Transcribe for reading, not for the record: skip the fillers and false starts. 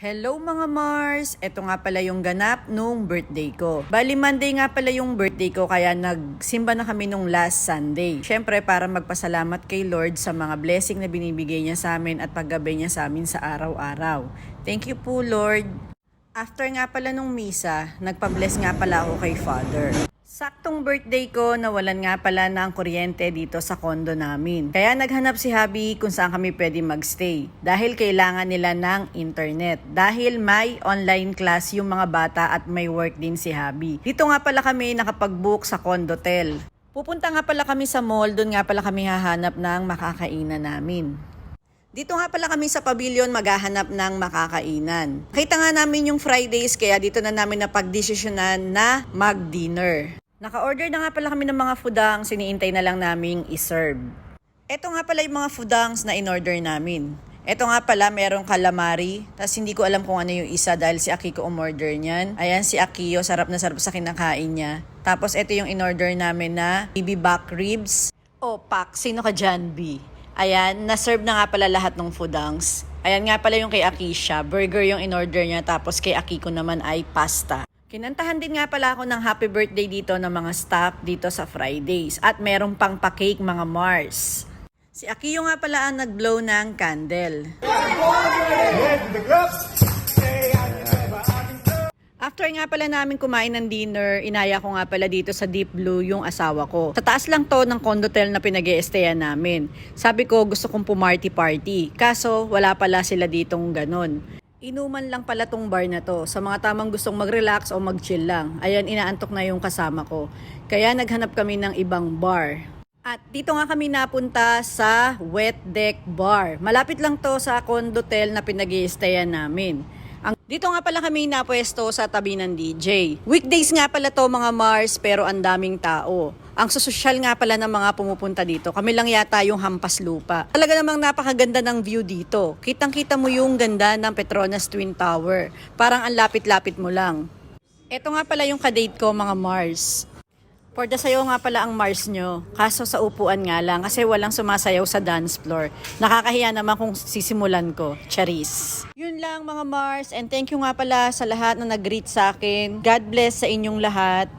Hello mga Mars! Ito nga pala yung ganap nung birthday ko. Bali Monday nga pala yung birthday ko kaya nagsimba na kami nung last Sunday. Syempre para magpasalamat kay Lord sa mga blessing na binibigay niya sa amin at paggabay niya sa amin sa araw-araw. Thank you po Lord! After nga pala nung misa, nagpa-bless nga pala ako kay Father. Saktong birthday ko, nawalan nga pala ng kuryente dito sa condo namin. Kaya naghanap si Habi kung saan kami pwede magstay. Dahil kailangan nila ng internet. Dahil may online class yung mga bata at may work din si Habi. Dito nga pala kami nakapag-book sa Condotel. Pupunta nga pala kami sa mall, doon nga pala kami hahanap ng makakainan namin. Dito nga pala kami sa pavilion maghahanap ng makakainan. Kita nga namin yung Fridays kaya dito na namin napagdesisyonan na mag-dinner. Naka-order na nga pala kami ng mga foodangs, iniintay na lang naming iserve. Ito nga pala yung mga foodangs na in-order namin. Ito nga pala merong calamari, tas hindi ko alam kung ano yung isa dahil si Akiko umorder niyan. Ayan si Akiyo, sarap na sarap sa kinakain niya. Tapos ito yung in-order namin na baby back ribs. O pak, sino ka dyan, B? Ayan, na-serve na nga pala lahat ng foodangs. Ayan nga pala yung kay Akisha, burger yung in-order niya, tapos kay Akiko naman ay pasta. Kinantahan din nga pala ako ng happy birthday dito ng mga staff dito sa Fridays. At merong pang pa-cake mga Mars. Si Akiyo nga pala ang nag-blow ng candle. After nga pala namin kumain ng dinner, inaya ko nga pala dito sa Deep Blue yung asawa ko. Sa taas lang to ng Condotel na pinag-i-stayan namin. Sabi ko gusto kong pumarty-party. Kaso wala pala sila ditong ganon. Inuman lang pala tong bar na to. Sa mga tamang gustong mag-relax o mag-chill lang. Ayan, inaantok na yung kasama ko. Kaya naghanap kami ng ibang bar. At dito nga kami napunta sa Wet Deck Bar. Malapit lang to sa Condotel na pinag-i-stayan namin. Dito nga pala kami napwesto sa tabi ng DJ. Weekdays nga pala to mga Mars pero ang daming tao. Ang sosyal nga pala ng mga pumupunta dito. Kami lang yata yung hampas lupa. Talaga namang napakaganda ng view dito. Kitang-kita mo yung ganda ng Petronas Twin Tower. Parang ang lapit-lapit mo lang. Ito nga pala yung kadate ko mga Mars. For the sayo nga pala ang Mars nyo. Kaso sa upuan nga lang kasi walang sumasayaw sa dance floor. Nakakahiya naman kung sisimulan ko. Charis. Yun lang mga Mars and thank you nga pala sa lahat na nag-greet sa akin. God bless sa inyong lahat.